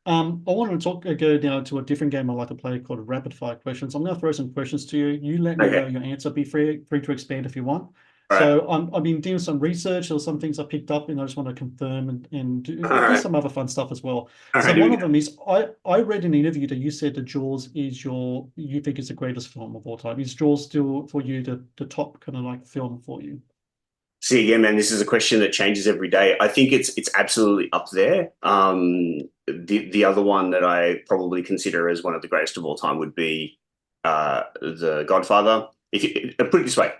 I want to go now to a different game I like to play called Rapid Fire Questions. I'm going to throw some questions to you. You let me know Okay. your answer. Be free to expand if you want. All right. So I've been doing some research. There's some things I picked up, and I just want to confirm and All do right. some other fun stuff as well. All So right. Here one we of go. them is I read in an interview that you said that Jaws is you think is the greatest film of all time. Is Jaws still for you the top kind of like film for you? See again, man. This is a question that changes every day. I think it's absolutely up there. The other one that I probably consider as one of the greatest of all time would be the Godfather. If you put it this way,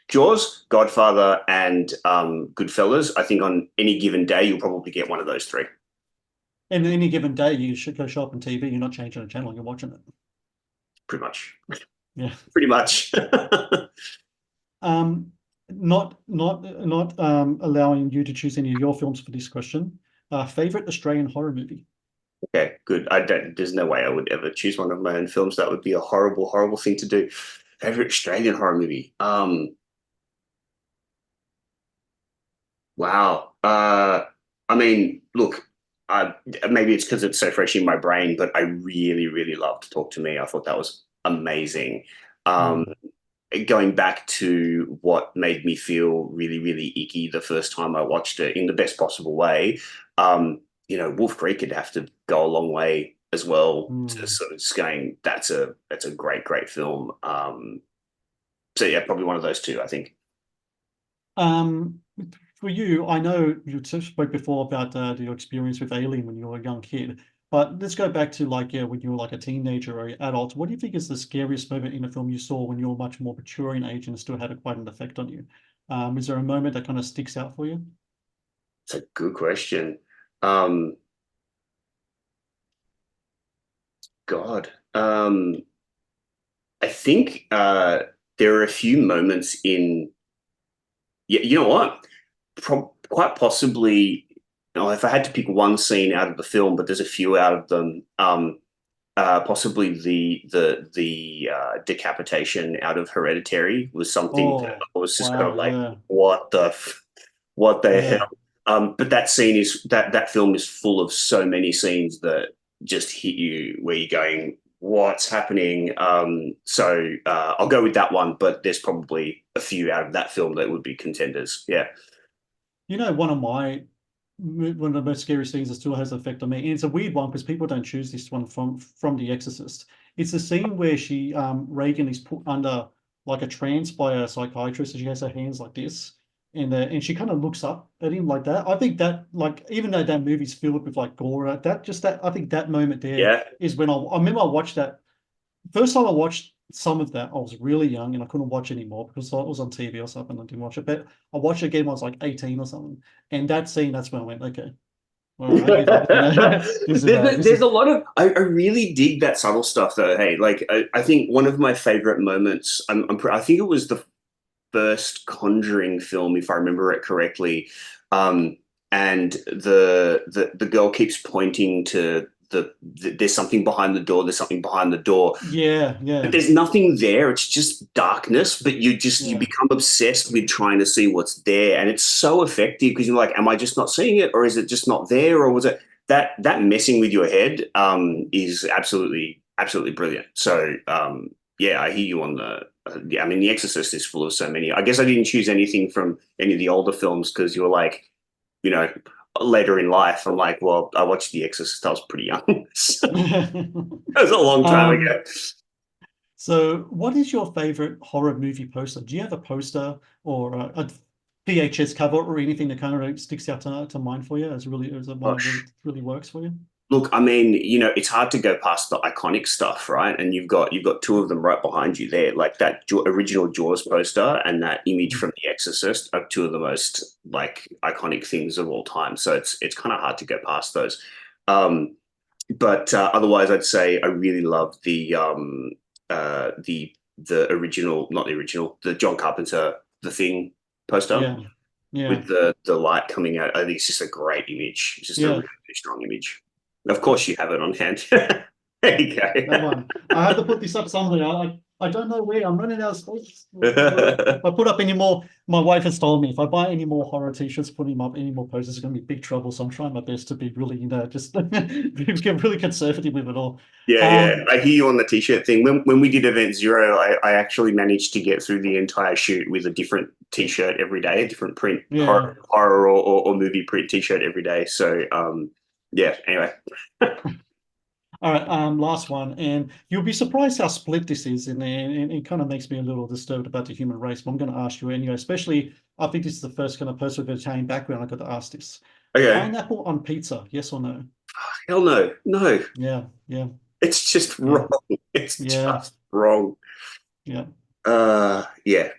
Jaws, Godfather, and Goodfellas. I think on any given day you'll probably get one of those three. And any given day, you should go show up on TV. You're not changing the channel. You're watching it. Pretty much. Yeah. Pretty much. Um, not allowing you to choose any of your films for this question. Favorite Australian horror movie? Okay, good. I don't. There's no way I would ever choose one of my own films. That would be a horrible, horrible thing to do. Favorite Australian horror movie? Wow. I mean, look, I maybe it's because it's so fresh in my brain, but I really, really loved Talk to Me. I thought that was amazing. Um, Mm. Going back to what made me feel really, really icky the first time I watched it in the best possible way, Wolf Creek could have to go a long way as well to Mm. sort of just going, that's a great, great film. So yeah, probably one of those two, I think. Um, for you, I know you spoke before about your experience with Alien when you were a young kid, but let's go back to like when you were like a teenager or adult. What do you think is the scariest moment in a film you saw when you were much more mature in age and still had quite an effect on you? Is there a moment that kind of sticks out for you? It's a good question. Um, God, I think there are a few moments in, yeah, you know what? Quite possibly, if I had to pick one scene out of the film, but there's a few out of them. Possibly the decapitation out of Hereditary was something that Oh, I was just kind wow, of like, yeah, what the yeah. hell? But that scene is that film is full of so many scenes that just hit you where you're going, what's happening? I'll go with that one, but there's probably a few out of that film that would be contenders. Yeah. You know, one of the most scary scenes that still has an effect on me, and it's a weird one because people don't choose this one from The Exorcist. It's the scene where she Reagan is put under like a trance by a psychiatrist, and she has her hands like this, and she kind of looks up at him like that. I think that like even though that movie's filled with like gore, that I think that moment there Yeah. is when I remember I watched that first time I watched some of that, I was really young and I couldn't watch anymore because it was on TV or something. I didn't watch it. But I watched it again when I was like 18 or something. And that scene, that's when I went, okay, all right, this There's is a lot of I really dig that subtle stuff though. Hey, like I think one of my favorite moments. I think it was the first Conjuring film, if I remember it correctly. And the girl keeps pointing to there's something behind the door. There's something behind the door. yeah, But yeah, there's nothing there. It's just darkness. But you yeah. become obsessed with trying to see what's there, and it's so effective because you're like, am I just not seeing it, or is it just not there, or was it that messing with your head? Is absolutely brilliant. So yeah, I hear you on the. Yeah, I mean, The Exorcist is full of so many. I guess I didn't choose anything from any of the older films because you were like, you know, later in life. I'm like, well, I watched The Exorcist. I was pretty young. So, that was a long time Um, ago. so what is your favorite horror movie poster? Do you have a poster or a VHS cover or anything that kind of sticks out to mind for you as a one that really works for you? Look, I mean, it's hard to go past the iconic stuff, right? And you've got two of them right behind you there, like that original Jaws poster and that image from The Exorcist are two of the most like iconic things of all time. So it's kind of hard to go past those. Um, but otherwise, I'd say I really love the original, not the original, the John Carpenter The Thing poster Yeah, yeah. with the light coming out. I think it's just a great image. It's just a Yeah, really, really strong image. Of course, you have it on hand. There you that go. one. I had to put this up somewhere. I don't know where. I'm running out of space. If I put up any more, my wife has told me if I buy any more horror t-shirts, putting up any more posters, it's going to be big trouble. So I'm trying my best to be really, just get really conservative with it all. Yeah. I hear you on the t-shirt thing. When we did Event Zero, I actually managed to get through the entire shoot with a different t-shirt every day, a different print, Yeah. horror or movie print t-shirt every day. So yeah. Anyway. All right, last one, and you'll be surprised how split this is, and it kind of makes me a little disturbed about the human race. But I'm going to ask you anyway. Especially, I think this is the first kind of person with Italian background I got to ask this. Okay. Pineapple on pizza, yes or no? Hell no, no. Yeah, yeah, It's just wrong. It's yeah, just wrong. yeah. Yeah.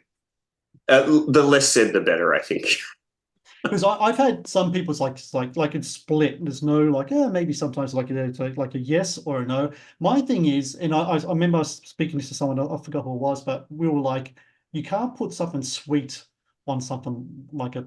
The less said, the better, I think. Because I've had some people, it's like it's split. There's no like, maybe sometimes it's like a yes or a no. My thing is, and I remember I was speaking to someone, I forgot who it was, but we were like, you can't put something sweet on something like a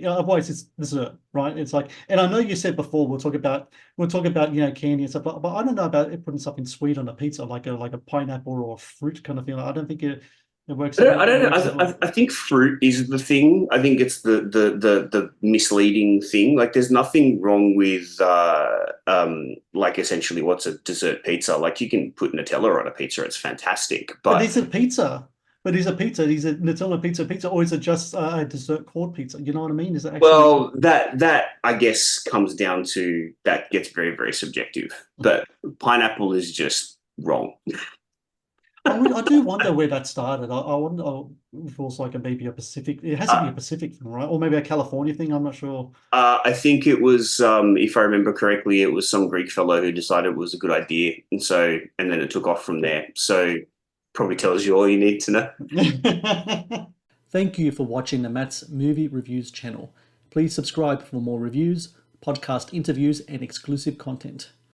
otherwise it's dessert, right? It's like, and I know you said before we'll talk about candy and stuff, but I don't know about putting something sweet on a pizza like a pineapple or a fruit kind of thing. I don't think it works. I don't know. I think fruit is the thing. I think it's the misleading thing. Like, there's nothing wrong with like essentially what's a dessert pizza. Like, you can put Nutella on a pizza; it's fantastic. But But is it pizza? But is it pizza? Is it Nutella pizza, or is it just a dessert called pizza? You know what I mean? Is it actually? well, that I guess comes down to that gets very, very subjective. But pineapple is just wrong. I do wonder where that started. I wonder if it was like maybe a Pacific. It has to be a Pacific thing, right? Or maybe a California thing. I'm not sure. I think it was, if I remember correctly, it was some Greek fellow who decided it was a good idea, and then it took off from there. So probably tells you all you need to know. Thank you for watching the Matt's Movie Reviews channel. Please subscribe for more reviews, podcast interviews, and exclusive content.